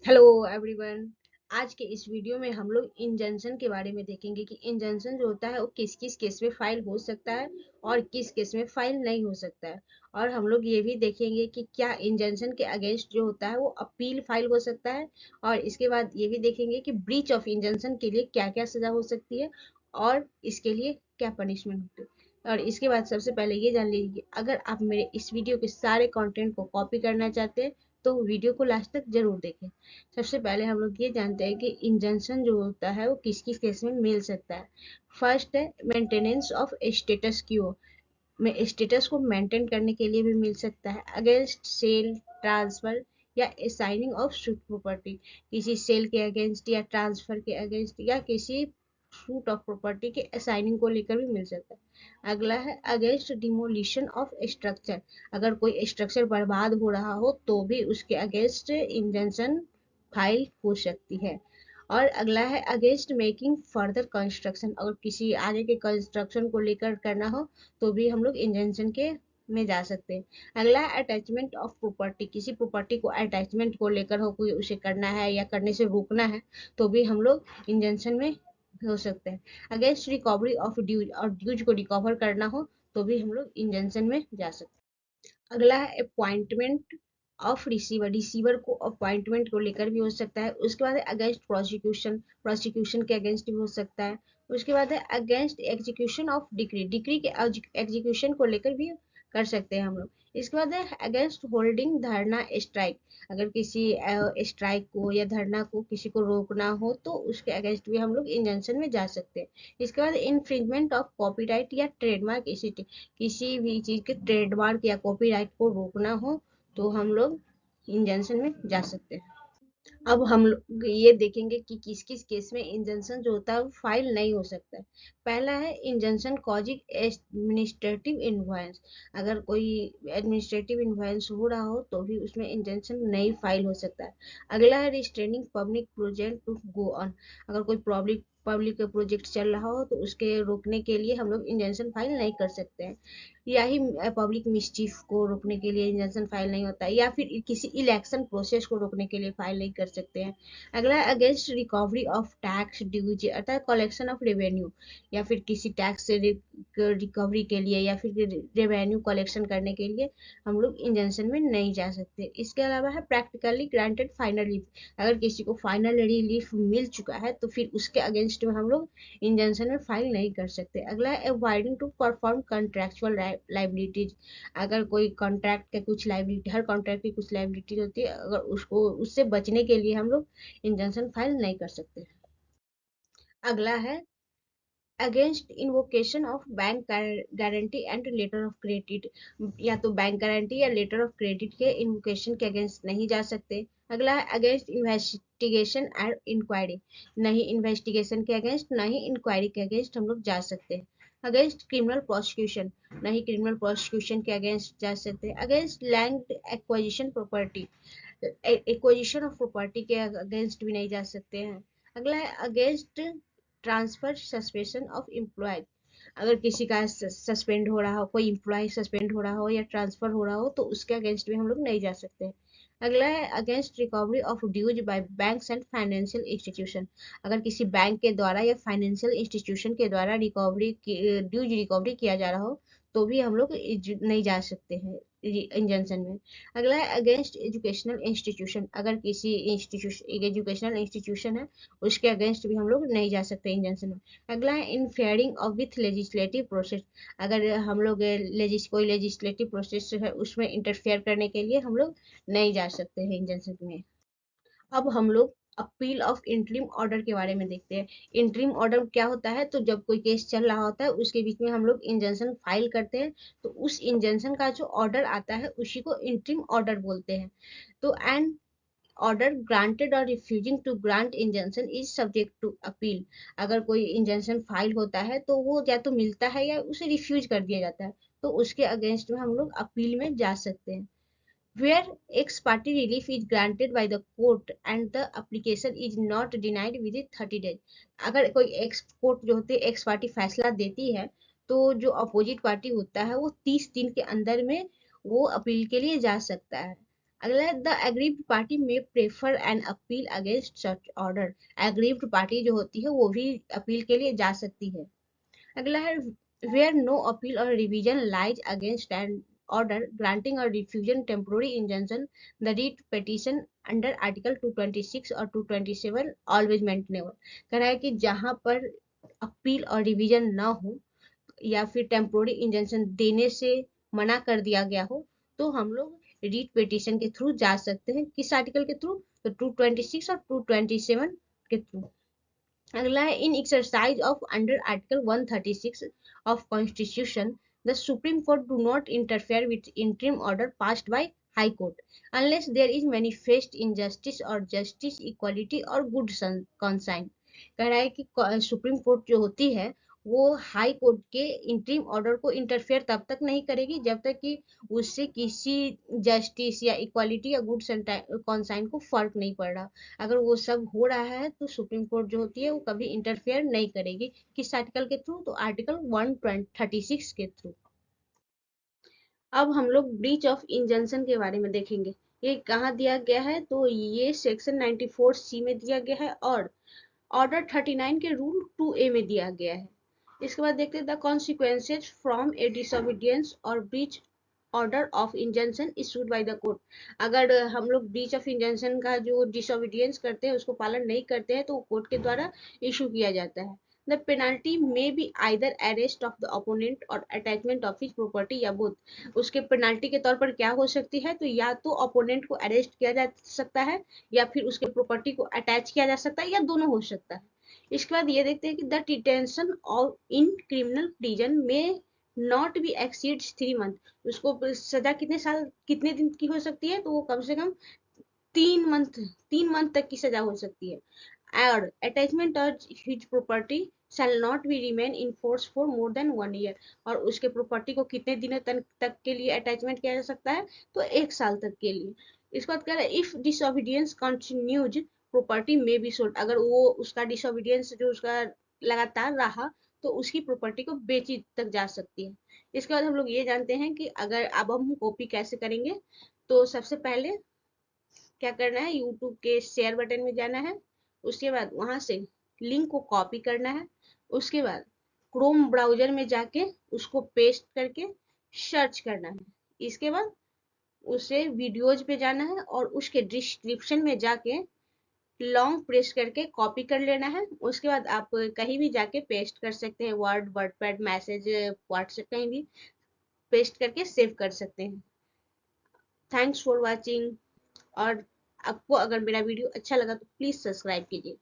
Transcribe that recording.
Hello everyone. आज के इस वीडियो में हम लोग इंजंक्शन के बारे में देखेंगे कि इंजंक्शन जो होता है वो किस किस केस में फाइल हो सकता है और किस केस में फाइल नहीं हो सकता है। और हम लोग ये भी देखेंगे कि क्या इंजंक्शन के अगेंस्ट जो होता है वो अपील फाइल हो सकता है। और इसके बाद ये भी देखेंगे कि ब्रीच ऑफ इंजंक्शन के लिए क्या क्या सजा हो सकती है और इसके लिए क्या पनिशमेंट होती है। और इसके बाद सबसे पहले ये जान लीजिए कि अगर आप मेरे इस वीडियो के सारे कंटेंट को कॉपी करना चाहते हैं तो वीडियो को लास्ट तक जरूर देखें। सबसे पहले हम लोग ये जानते हैं कि इंजंक्शन जो होता है वो किस किस केस में मिल सकता है। फर्स्ट है मेंटेनेंस ऑफ स्टेटस क्यू, में स्टेटस को मेंटेन करने के लिए भी मिल सकता है। अगेंस्ट सेल, ट्रांसफर या असाइनिंग ऑफ सूट प्रॉपर्टी, किसी सेल के अगेंस्ट या ट्रांसफर के अगेंस्ट या किसी सूट ऑफ प्रॉपर्टी के असाइनिंग को लेकर भी मिल सकता है। अगला है अगेंस्ट डिमोलिशन ऑफ स्ट्रक्चर, अगर कोई स्ट्रक्चर बर्बाद हो रहा हो तो भी उसके अगेंस्ट इंजंक्शन फाइल हो सकती है। और अगला है अगेंस्ट मेकिंग फर्दर कंस्ट्रक्शन, अगर किसी आगे के कंस्ट्रक्शन को लेकर करना हो तो भी हम लोग इंजंक्शन के में जा सकते हैं। अगला है अटैचमेंट ऑफ प्रॉपर्टी, किसी प्रॉपर्टी को अटैचमेंट को लेकर हो, कोई उसे करना है या करने से रोकना है तो भी हम लोग इंजंक्शन में हो सकते हैं। अगेंस्ट रिकवरी ऑफ ड्यूज, और ड्यूज को रिकवर करना हो तो भी हम लोग इंजंक्शन में जा सकते हैं। अगला है अपॉइंटमेंट ऑफ रिसीवर, रिसीवर को अपॉइंटमेंट को लेकर भी हो सकता है। उसके बाद है अगेंस्ट प्रोसिक्यूशन, प्रोसिक्यूशन के अगेंस्ट भी हो सकता है। उसके बाद है against execution of decree, decree के एग्जीक्यूशन को लेकर भी कर सकते हैं हम लोग। इसके बाद है अगेंस्ट होल्डिंग धरना स्ट्राइक, अगर किसी स्ट्राइक को या धरना को किसी को रोकना हो तो उसके अगेंस्ट भी हम लोग इंजंक्शन में जा सकते हैं। इसके बाद इन्फ्रिंजमेंट ऑफ कॉपीराइट या ट्रेडमार्क, किसी भी चीज के ट्रेडमार्क या कॉपीराइट को रोकना हो तो हम लोग इंजंक्शन में जा सकते हैं। अब हम लोग ये देखेंगे कि किस किस केस में इंजंक्शन जो होता है वो फाइल नहीं हो सकता है। पहला है इंजंक्शन कॉजिंग एडमिनिस्ट्रेटिव इन्वॉइस, अगर कोई एडमिनिस्ट्रेटिव इन्वॉइस हो रहा हो तो भी उसमें इंजंक्शन नहीं फाइल हो सकता है। अगला है restraining public project to go on, अगर कोई पब्लिक प्रोजेक्ट चल रहा हो तो उसके रोकने के लिए हम लोग इंजंक्शन फाइल नहीं कर सकते हैं। या ही पब्लिक मिसचीफ को रोकने के लिए इंजंक्शन फाइल नहीं होता है, या फिर किसी इलेक्शन प्रोसेस को रोकने के लिए फाइल नहीं कर सकते हैं। अगला against recovery of tax dues, अर्थात कलेक्शन ऑफ रेवेन्यू, या फिर किसी टैक्स से रिकवरी के लिए या फिर रेवेन्यू कलेक्शन करने के लिए हम लोग इंजंक्शन में नहीं जा सकते। इसके अलावा है प्रैक्टिकली ग्रांटेड फाइनल रिलीफ, अगर किसी को फाइनल रिलीफ मिल चुका है तो फिर उसके अगेंस्ट में हम लोग इंजंक्शन में फाइल नहीं कर सकते। अगला है avoiding to perform contractual liabilities, अगर कोई कॉन्ट्रैक्ट के कुछ लाइबिलिटी, हर कॉन्ट्रैक्ट की कुछ लाइबिलिटीज होती है, अगर उसको उससे बचने के लिए हम लोग इंजंक्शन फाइल नहीं कर सकते। अगला है against invocation of bank guarantee and later of credit, या तो बैंक गारंटी या लेटर ऑफ क्रेडिट के इन्वोकेशन के अगेंस्ट नहीं जा सकते। अगला है अगेंस्ट इन्वेस्टिगेशन एंड इंक्वायरी, नहीं इन्वेस्टिगेशन के अगेंस्ट ना ही इंक्वायरी के अगेंस्ट हम लोग जा सकते हैं। अगेंस्ट क्रिमिनल प्रोसिक्यूशन, नहीं क्रिमिनल प्रोसिक्यूशन के अगेंस्ट जा सकते हैं। Against land acquisition property, acquisition of property के अगेंस्ट भी नहीं जा सकते हैं। अगला है against transfer suspension of employ, अगर किसी का सस्पेंड हो रहा हो, कोई एम्प्लॉय सस्पेंड हो रहा हो या ट्रांसफर हो रहा हो तो उसके अगेंस्ट भी हम लोग नहीं जा सकते। अगला है against recovery of dues by banks and financial institution, अगर किसी बैंक के द्वारा या फाइनेंशियल इंस्टीट्यूशन के द्वारा ड्यूज रिकवरी किया जा रहा हो तो भी हम लोग नहीं जा सकते हैं इंजंक्शन में। अगला है अगेंस्ट एजुकेशनल इंस्टीट्यूशन, अगर किसी इंस्टीट्यूशन एजुकेशनल इंस्टीट्यूशन है उसके अगेंस्ट भी हम लोग नहीं जा सकते इंजंक्शन में। अगला है इंफेयरिंग ऑफ विथ लेजिस्लेटिव प्रोसेस, अगर हम लोग कोई लेजिस्लेटिव प्रोसेस है उसमें इंटरफेयर करने के लिए हम लोग नहीं जा सकते हैं इंजंक्शन में। अब हम लोग अपील ऑफ इंटरिम ऑर्डर के बारे में देखते हैं। इंटरिम ऑर्डर क्या होता है, तो जब कोई केस चल रहा होता है उसके बीच में हम लोग इंजंक्शन फाइल करते हैं तो उस इंजंक्शन का जो ऑर्डर आता है उसी को इंटरिम ऑर्डर बोलते हैं। तो एंड ऑर्डर ग्रांटेड और refusing to grant injunction is subject to appeal, अगर कोई इंजंक्शन फाइल होता है तो वो या तो मिलता है या उसे रिफ्यूज कर दिया जाता है तो उसके अगेंस्ट में हम लोग अपील में जा सकते हैं। where ex parte relief is granted by the court and the application is not denied within 30 days, अगर कोई एक्स कोर्ट जो होती है एक्स पार्टी फैसला देती है तो जो अपोजिट पार्टी होता है वो 30 दिन के अंदर में वो अपील के लिए जा सकता है। अगला है द एग्रीव्ड पार्टी में prefer an appeal against such order. Aggrieved party जो होती है वो भी अपील के लिए जा सकती है। अगला है where no appeal or revision lies against an order granting or refusing temporary injunction, the writ petition under Article 226 और 227 always maintainable। कह रहा है कि जहां पर अपील और रिवीजन ना हो या फिर टेम्पोररी इंजंक्शन देने से मना कर दिया गया हो, तो हम लोग रीट पिटीशन के थ्रू जा सकते हैं। किस आर्टिकल के थ्रू? तो 226 और 227 के थ्रू। अगला है in exercise of under article 136 of constitution the Supreme Court do not interfere with interim order passed by High Court unless there is manifest injustice और जस्टिस इक्वालिटी और गुड कंसाइन। कह रहा है कि सुप्रीम कोर्ट जो होती है वो हाई कोर्ट के इंटरिम ऑर्डर को इंटरफेयर तब तक नहीं करेगी जब तक कि उससे किसी जस्टिस या इक्वालिटी या गुड कंसाइन को फर्क नहीं पड़ रहा। अगर वो सब हो रहा है तो सुप्रीम कोर्ट जो होती है वो कभी इंटरफेयर नहीं करेगी। किस आर्टिकल के थ्रू? तो आर्टिकल 136 के थ्रू। अब हम लोग ब्रीच ऑफ इंजंक्शन के बारे में देखेंगे। ये कहाँ दिया गया है? तो ये सेक्शन 94C में दिया गया है और ऑर्डर 39 के रूल 2A में दिया गया है। इसके बाद देखते हैं the consequences from a disobedience और breach order of injunction issued by the court. अगर हम लोग ब्रीच ऑफ इंजंक्शन का जो डिसोबीडियंस करते हैं उसको पालन नहीं करते हैं तो वो कोर्ट के द्वारा इशू किया जाता है। द पेनल्टी में be either arrest of the opponent और अटैचमेंट ऑफ हिज प्रॉपर्टी या बोथ। उसके पेनल्टी के तौर पर क्या हो सकती है? तो या तो ओपोनेंट को अरेस्ट किया जा सकता है या फिर उसके प्रॉपर्टी को अटैच किया जा सकता है या दोनों हो सकता है। इसके बाद ये देखते हैं कि the detention of in criminal prison में नॉट बी एक्सीड्स 3 मंथ। उसको सजा कितने साल कितने दिन की हो सकती है? तो वो कम से कम 3 मंथ तक की सजा हो सकती है। और अटैचमेंट और his property shall not be remain in force for more than 1 year. और उसके प्रॉपर्टी को कितने दिनों तक के लिए अटैचमेंट किया जा सकता है? तो 1 साल तक के लिए। इसके बाद कह रहा है इफ डिसोबीडियंस कंटिन्यूज प्रॉपर्टी में बी सोल्ड। अगर वो उसका डिसोबीडियंस जो उसका लगातार रहा तो उसकी प्रॉपर्टी को बेची तक जा सकती है। इसके बाद हम लोग ये जानते हैं कि अगर अब हम कॉपी कैसे करेंगे। तो सबसे पहले क्या करना है? यूट्यूब के शेयर बटन में जाना है। उसके बाद वहां से लिंक को कॉपी करना है। उसके बाद क्रोम ब्राउजर में जाके उसको पेस्ट करके सर्च करना है। इसके बाद उसे वीडियोज पे जाना है और उसके डिस्क्रिप्शन में जाके लॉन्ग प्रेस करके कॉपी कर लेना है। उसके बाद आप कहीं भी जाके पेस्ट कर सकते हैं, वर्ड, वर्डपैड, मैसेज, व्हाट्सएप, कहीं भी पेस्ट करके सेव कर सकते हैं। Thanks for watching. और आपको अगर मेरा वीडियो अच्छा लगा तो प्लीज सब्सक्राइब कीजिए।